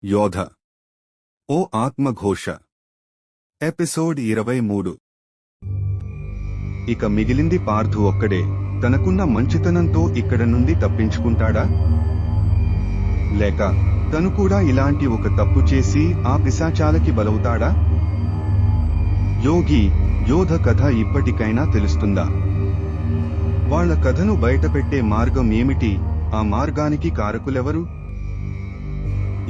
యోధ ఓ ఆత్మఘోష ఎపిసోడ్ 23 ఇక మిగిలింది పార్థు ఒక్కడే. తనకున్న మంచితనంతో ఇక్కడ నుండి తప్పించుకుంటాడా, లేక తను కూడా ఇలాంటి ఒక తప్పు చేసి ఆ పిశాచాలకి బలవుతాడా? యోధ కథ ఇప్పటికైనా తెలుస్తుందా? వాళ్ళ కథను బయటపెట్టే మార్గం ఏమిటి? ఆ మార్గానికి కారకులెవరు?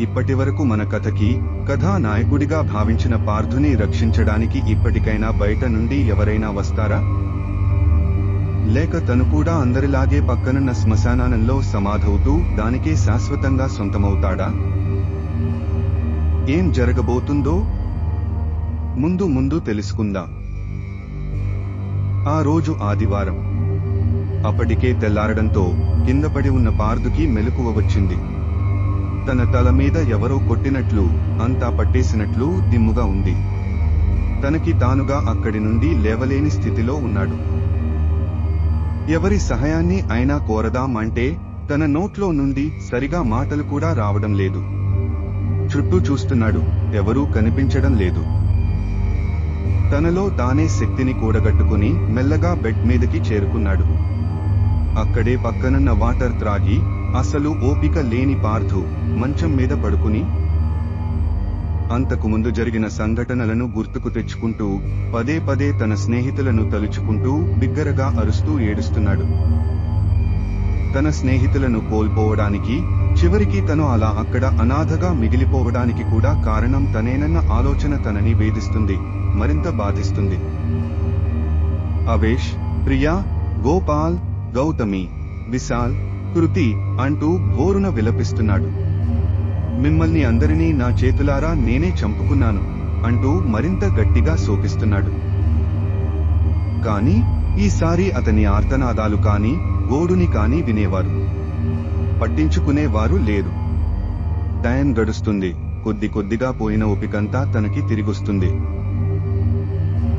ఇప్పటివరకు మన కథకి కథానాయకుడిగా భావించిన పార్థుని రక్షించడానికి ఇప్పటికైనా బయట నుండి ఎవరైనా వస్తారా? లేక తను కూడా అందరిలాగే పక్కనున్న శ్మశానంలో సమాధవుతూ దానికే శాశ్వతంగా సొంతమవుతాడా? ఏం జరగబోతుందో ముందు తెలుసుకుందాం. ఆ రోజు ఆదివారం. అప్పటికే తెల్లారడంతో కిందపడి ఉన్న పార్థుకి మెలకువ వచ్చింది. తన తల మీద ఎవరో కొట్టినట్లు, అంతా పట్టేసినట్లు దిమ్ముగా ఉంది. తనకి తానుగా అక్కడి నుండి లేవలేని స్థితిలో ఉన్నాడు. ఎవరి సహాయాన్ని అయినా కోరదాం అంటే తన నోట్లో నుండి సరిగా మాటలు కూడా రావడం లేదు. చుట్టూ చూస్తున్నాడు, ఎవరూ కనిపించడం లేదు. తనలో తానే శక్తిని కూడగట్టుకుని మెల్లగా బెడ్ మీదకి చేరుకున్నాడు. అక్కడే పక్కనున్న వాటర్ త్రాగి అసలు ఓపిక లేని పార్థు మంచం మీద పడుకుని అంతకుముందు జరిగిన సంఘటనలను గుర్తుకు తెచ్చుకుంటూ పదే తన స్నేహితులను తలుచుకుంటూ బిగ్గరగా అరుస్తూ ఏడుస్తున్నాడు. తన స్నేహితులను కోల్పోవడానికి, చివరికి తను అలా అక్కడ అనాథగా మిగిలిపోవడానికి కూడా కారణం తనేనన్న ఆలోచన తనని వేధిస్తుంది, మరింత బాధిస్తుంది. అవేష్, ప్రియా, గోపాల్, గౌతమి, విశాల్, కృతి అంటూ భోరున విలపిస్తున్నాడు. మిమ్మల్ని అందరినీ నా చేతులారా నేనే చంపుకున్నాను అంటూ మరింత గట్టిగా శోకిస్తున్నాడు. కాని ఈసారి అతని ఆర్తనాదాలు కాని, గోడుని కాని వినేవారు, పట్టించుకునేవారు లేరు. టైం గడుస్తుంది. కొద్దిగా పోయిన ఓపికంతా తనకి తిరిగొస్తుంది.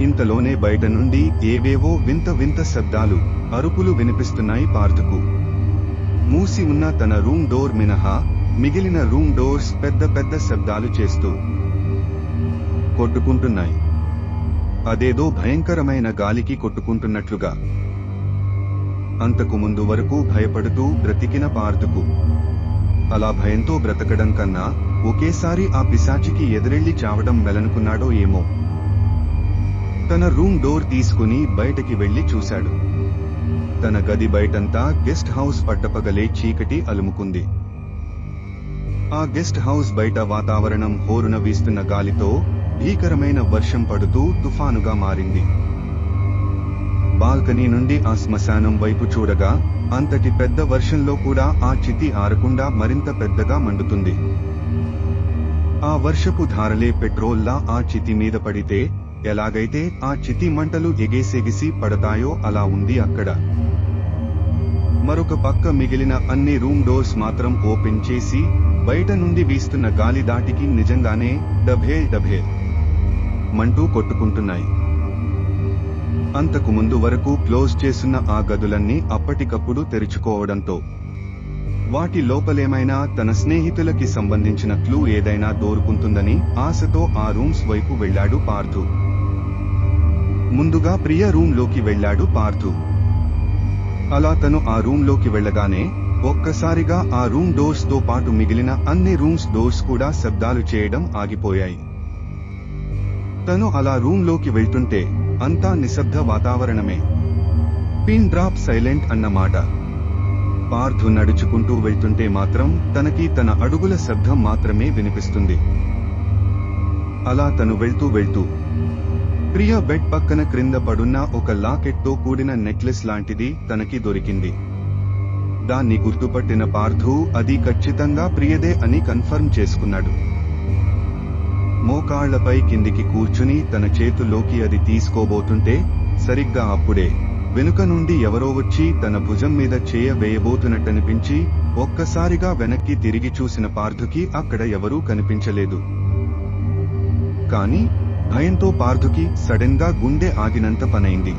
ఇంతలోనే బయట నుండి ఏవేవో వింత శబ్దాలు, అరుపులు వినిపిస్తున్నాయి పార్థుకు. మూసి ఉన్న తన రూమ్ డోర్ మినహా మిగిలిన రూమ్ డోర్స్ పెద్ద శబ్దాలు చేస్తూ కొట్టుకుంటున్నాయి. అదేదో భయంకరమైన గాలికి కొట్టుకుంటున్నట్లుగా. అంతకు ముందు వరకు భయపడుతూ బ్రతికిన పార్థుకు అలా భయంతో బ్రతకడం కన్నా ఒకేసారి ఆ పిశాచికి ఎదురెళ్లి చావడం మెలనుకున్నాడో ఏమో. తన రూమ్ డోర్ తీసుకుని బయటకి వెళ్లి చూశాడు. తన గది బయటంతా గెస్ట్ హౌస్ పట్టపగలే చీకటి అలుముకుంది. ఆ గెస్ట్ హౌస్ బయట వాతావరణం హోరున వీస్తున్న గాలితో భీకరమైన వర్షం పడుతూ తుఫానుగా మారింది. బాల్కనీ నుండి ఆ శ్మశానం వైపు చూడగా అంతటి పెద్ద వర్షంలో కూడా ఆ చితి ఆరకుండా మరింత పెద్దగా మండుతుంది. ఆ వర్షపు ధారలే పెట్రోల్లా ఆ చితి మీద పడితే ఎలాగైతే ఆ చితి మంటలు ఎగేసెగిసి పడతాయో అలా ఉంది అక్కడ. మరొక పక్క మిగిలిన అన్ని రూమ్ డోర్స్ మాత్రం ఓపెన్ చేసి బయట నుండి వీస్తున్న గాలి దాటికి నిజంగానే డభే మంటూ కొట్టుకుంటున్నాయి. అంతకు ముందు వరకు క్లోజ్ చేసున్న ఆ గదులన్నీ అప్పటికప్పుడు తెరుచుకోవడంతో వాటి లోపలేమైనా తన స్నేహితులకి సంబంధించిన క్లూ ఏదైనా దొరుకుతుందని ఆశతో ఆ రూమ్స్ వైపు వెళ్లాడు పార్థు. ముందుగా ప్రియ రూమ్ లోకి వెళ్లాడు పార్థు. అలా తను ఆ రూమ్ లోకి వెళ్లగానే ఒక్కసారిగా ఆ రూమ్ డోర్స్ తో పాటు మిగిలిన అన్ని రూమ్స్ డోర్స్ కూడా శబ్దాలు చేయడం ఆగిపోయాయి. తను అలా రూమ్ లోకి వెళ్తుంటే అంతా నిశ్శబ్ద వాతావరణమే. పిన్ డ్రాప్ సైలెంట్ అన్నమాట. పార్థు నడుచుకుంటూ వెళ్తుంటే మాత్రం తనకి తన అడుగుల శబ్దం మాత్రమే వినిపిస్తుంది. అలా తను వెళ్తూ ప్రియ బెడ్ పక్కన క్రింద పడున్న ఒక లాకెట్ తో కూడిన నెక్లెస్ లాంటిది తనకి దొరికింది. దాన్ని గుర్తుపట్టిన పార్థు అది ఖచ్చితంగా ప్రియదే అని కన్ఫర్మ్ చేసుకున్నాడు. మోకాళ్లపై కిందికి కూర్చుని తన చేతుల్లోకి అది తీసుకోబోతుంటే సరిగ్గా అప్పుడే వెనుక నుండి ఎవరో వచ్చి తన భుజం మీద చేయ వేయబోతున్నట్టనిపించి ఒక్కసారిగా వెనక్కి తిరిగి చూసిన పార్థుకి అక్కడ ఎవరూ కనిపించలేదు. కాని భయంతో పార్థుకి సడన్ గా గుండె ఆగినంత పనైంది.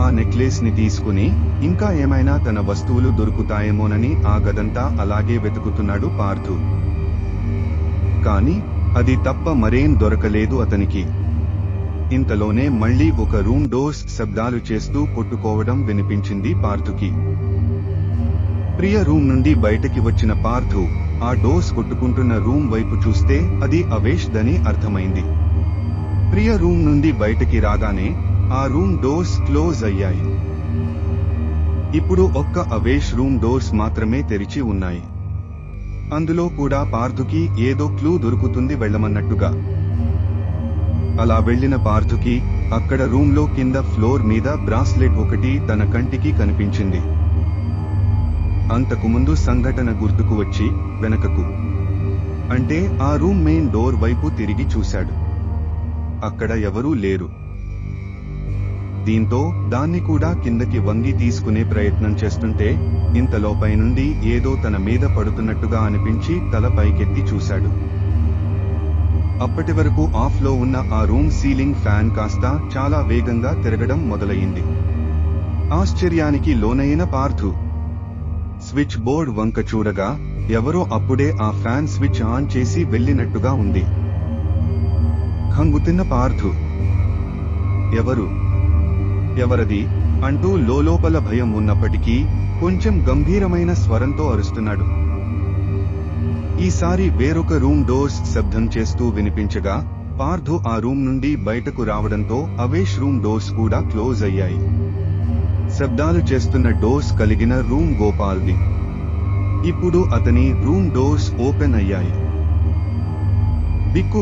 ఆ నెక్లెస్ ని తీసుకుని ఇంకా ఏమైనా తన వస్తువులు దొరుకుతాయేమోనని ఆ గదంతా అలాగే వెతుకుతున్నాడు పార్థు. కాని అది తప్ప మరేం దొరకలేదు అతనికి. ఇంతలోనే మళ్లీ ఒక రూమ్ డోర్స్ శబ్దాలు చేస్తూ కొట్టుకోవడం వినిపించింది పార్థుకి. ప్రియ రూమ్ నుండి బయటకి వచ్చిన పార్థు ఆ డోర్స్ కొట్టుకుంటున్న రూమ్ వైపు చూస్తే అది అవేష్ దని అర్థమైంది. ప్రియ రూమ్ నుండి బయటకి రాగానే ఆ రూమ్ డోర్స్ క్లోజ్ అయ్యాయి. ఇప్పుడు ఒక్క అవేష్ రూమ్ డోర్స్ మాత్రమే తెరిచి ఉన్నాయి. అందులో కూడా పార్థుకి ఏదో క్లూ దొరుకుతుంది వెళ్ళమన్నట్టుగా. అలా వెళ్లిన పార్థుకి అక్కడ రూమ్లో కింద ఫ్లోర్ మీద బ్రాస్లెట్ ఒకటి తన కంటికి కనిపించింది. అంతకుముందు సంఘటన గుర్తుకు వచ్చి వెనకకు అంటే ఆ రూమ్ మెయిన్ డోర్ వైపు తిరిగి చూశాడు. అక్కడ ఎవరూ లేరు. దీంతో దాన్ని కూడా కిందకి వంగి తీసుకునే ప్రయత్నం చేస్తుంటే ఇంతలో పైనుండి ఏదో తన మీద పడుతున్నట్టుగా అనిపించి తల పైకెత్తి చూశాడు. అప్పటి వరకు ఆఫ్ లో ఉన్న ఆ రూమ్ సీలింగ్ ఫ్యాన్ కాస్త చాలా వేగంగా తిరగడం మొదలయ్యింది. ఆశ్చర్యానికి లోనైన పార్థు స్విచ్ బోర్డ్ వంక చూడగా ఎవరో అప్పుడే ఆ ఫ్యాన్ స్విచ్ ఆన్ చేసి వెళ్ళినట్టుగా ఉంది. ఖంగుతిన్న పార్థు ఎవరది అంటూ లోలోపల భయం ఉన్నప్పటికీ కొంచెం గంభీరమైన స్వరంతో అరుస్తున్నాడు. ఈసారి వేరొక రూమ్ డోర్స్ శబ్దం చేస్తూ వినిపించగా పార్థు ఆ రూమ్ నుండి బయటకు రావడంతో అవేష్ రూమ్ డోర్స్ కూడా క్లోజ్ అయ్యాయి. శబ్దాలు చేస్తున్న డోర్స్ కలిగిన రూమ్ గోపాల్ది. ఇప్పుడు అతని రూమ్ డోర్స్ ఓపెన్ అయ్యాయి.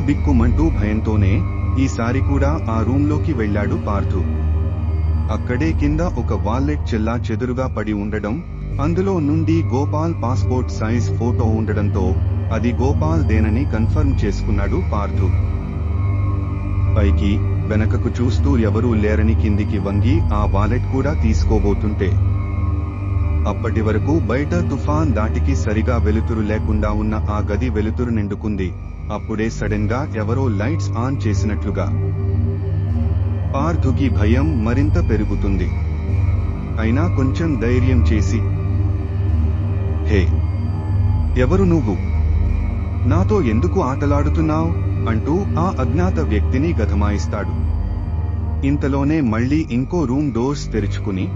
బిక్కుమంటూ భయంతోనే ఈసారి కూడా ఆ రూంలోకి వెళ్లాడు పార్థు. అక్కడే కింద ఒక వాలెట్ చెల్లా చెదురుగా పడి ఉండడం, అందులో నుండి గోపాల్ పాస్పోర్ట్ సైజ్ ఫోటో ఉండడంతో అది గోపాల్ దేనని కన్ఫర్మ్ చేసుకున్నాడు పార్థు. పైకి వెనకకు చూస్తూ ఎవరూ లేరని కిందికి వంగి ఆ వాలెట్ కూడా తీసుకోబోతుంటే అప్పటి వరకు బయట తుఫాన్ దాటికి సరిగా వెలుతురు లేకుండా ఉన్న ఆ గది వెలుతురు నిండుకుంది. అప్పుడే సడన్ గా ఎవరో లైట్స్ ఆన్ చేసినట్లుగా. పార్థుకి భయం మరింత పెరుగుతుంది. అయినా కొంచెం ధైర్యం చేసి, హే, ఎవరు నువ్వు? నాతో ఎందుకు ఆటలాడుతున్నావ్? అంటూ ఆ అజ్ఞాత వ్యక్తిని గదమాయిస్తాడు. ఇంతలోనే మళ్లీ ఇంకో రూమ్ డోర్స్ తెరుచుకుని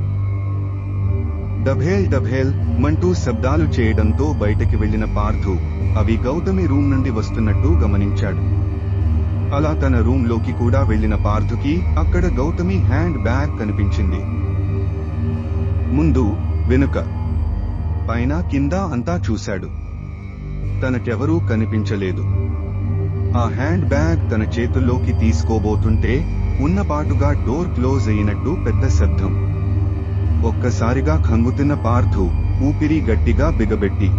డభేల్ మంటూ శబ్దాలు చేయడంతో బయటకి వెళ్లిన పార్థు అవి గౌతమి రూమ్ నుండి వస్తున్నట్టు గమనించాడు. అలా తన రూమ్ లోకి కూడా వెళ్లిన పార్థుకి అక్కడ గౌతమి హ్యాండ్ బ్యాగ్ కనిపించింది. ముందు వెనుక పైన కింద అంతా చూశాడు. తనకెవరూ కనిపించలేదు. ఆ హ్యాండ్ బ్యాగ్ తన చేతుల్లోకి తీసుకోబోతుంటే ఉన్నపాటుగా డోర్ క్లోజ్ అయినట్టు పెద్ద శబ్దం. ఒక్కసారిగా ఖంగుతిన్న పార్థు ఊపిరి గట్టిగా బిగబెట్టి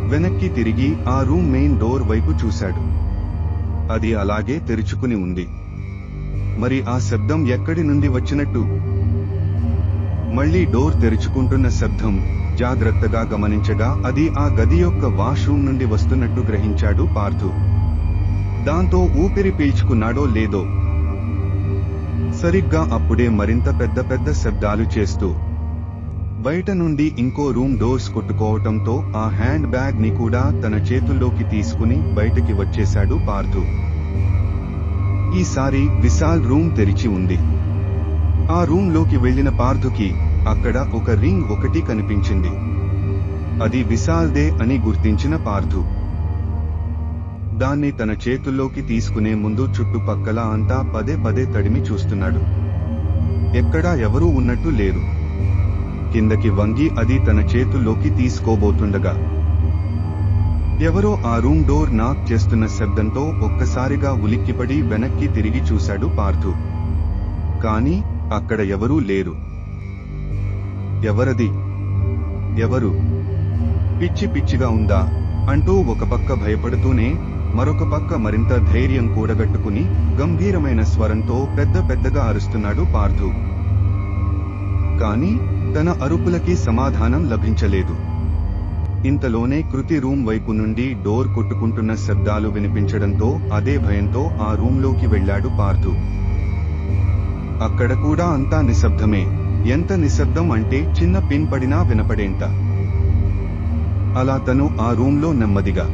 వెనక్కి తిరిగి ఆ రూమ్ మెయిన్ డోర్ వైపు చూశాడు. అది అలాగే తెరుచుకుని ఉంది. మరి ఆ శబ్దం ఎక్కడి నుండి వచ్చినట్టు? మళ్లీ డోర్ తెరుచుకుంటున్న శబ్దం జాగ్రత్తగా గమనించగా అది ఆ గది యొక్క వాష్రూమ్ నుండి వస్తున్నట్టు గ్రహించాడు పార్థు. దాంతో ఊపిరి పీల్చుకున్నాడో లేదో సరిగ్గా అప్పుడే మరింత పెద్ద శబ్దాలు చేస్తూ బయట నుండి ఇంకో రూమ్ డోర్స్ కొట్టుకోవటంతో ఆ హ్యాండ్ బ్యాగ్ ని కూడా తన చేతుల్లోకి తీసుకుని బయటకి వచ్చేశాడు పార్థు. ఈసారి విశాల్ రూమ్ తెరిచి ఉంది. ఆ రూమ్ లోకి వెళ్లిన పార్థుకి అక్కడ ఒక రింగ్ ఒకటి కనిపించింది. అది విశాల్దే అని గుర్తించిన పార్థు దాన్ని తన చేతుల్లోకి తీసుకునే ముందు చుట్టుపక్కల అంతా పదే తడిమి చూస్తున్నాడు. ఎక్కడా ఎవరూ ఉన్నట్టు లేరు. కిందకి వంగి అది తన చేతుల్లోకి తీసుకోబోతుండగా ఎవరో ఆ రూమ్ డోర్ నాక్ చేస్తున్న శబ్దంతో ఒక్కసారిగా ఉలిక్కిపడి వెనక్కి తిరిగి చూశాడు పార్థు. కాని అక్కడ ఎవరూ లేరు. ఎవరది? ఎవరు? పిచ్చిగా ఉందా అంటూ ఒక పక్క భయపడుతూనే మరొక పక్క మరింత ధైర్యం కూడగట్టుకుని గంభీరమైన స్వరంతో పెద్దగా అరుస్తున్నాడు పార్థు. కాని తన అరుపులకి సమాధానం లభించలేదు. ఇంతలోనే కృతి రూమ్ వైపు నుండి డోర్ కొట్టుకుంటున్న శబ్దాలు వినిపించడంతో అదే భయంతో ఆ రూంలోకి వెళ్లాడు పార్థు. అక్కడ కూడా అంతా నిశ్శబ్దమే. ఎంత నిశ్శబ్దం అంటే చిన్న పిన్ పడినా వినపడేంత. అలా తను ఆ రూంలో నెమ్మదిగా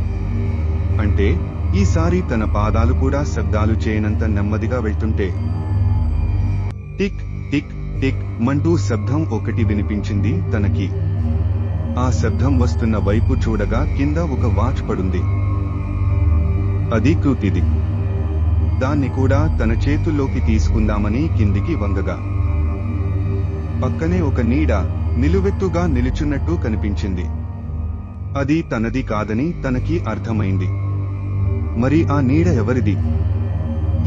అంటే ఈసారి తన పాదాలు కూడా శబ్దాలు చేయనంత నెమ్మదిగా వెళ్తుంటే టిక్ టిక్ టిక్ మంటూ శబ్దం ఒకటి వినిపించింది తనకి. ఆ శబ్దం వస్తున్న వైపు చూడగా కింద ఒక వాచ్ పడుంది. అది కృతిది. దాన్ని కూడా తన చేతుల్లోకి తీసుకుందామని కిందికి వంగగా పక్కనే ఒక నీడ నిలువెత్తుగా నిలుచున్నట్టు కనిపించింది. అది తనది కాదని తనకి అర్థమైంది. మరి ఆ నీడ ఎవరిది?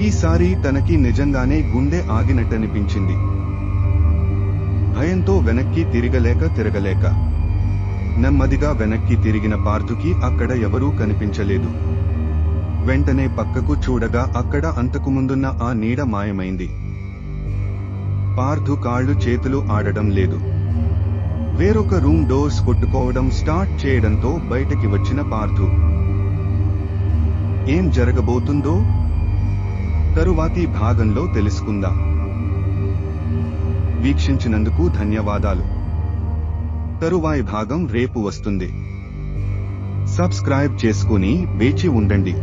ఈసారి తనకి నిజంగానే గుండె ఆగినట్టనిపించింది. భయంతో వెనక్కి తిరగలేక నెమ్మదిగా వెనక్కి తిరిగిన పార్థుకి అక్కడ ఎవరూ కనిపించలేదు. వెంటనే పక్కకు చూడగా అక్కడ అంతకుముందున్న ఆ నీడ మాయమైంది. పార్థు కాళ్ళు చేతులు ఆడడం లేదు. వేరొక రూమ్ డోర్స్ కొట్టుకోవడం స్టార్ట్ చేయడంతో బయటకి వచ్చిన పార్థు ఏం జరగబోతుందో తరువాతి భాగంలో తెలుసుకుందాం. వీక్షించినందుకు ధన్యవాదాలు. తరువాయి భాగం రేపు వస్తుంది. సబ్స్క్రైబ్ చేసుకుని వేచి ఉండండి.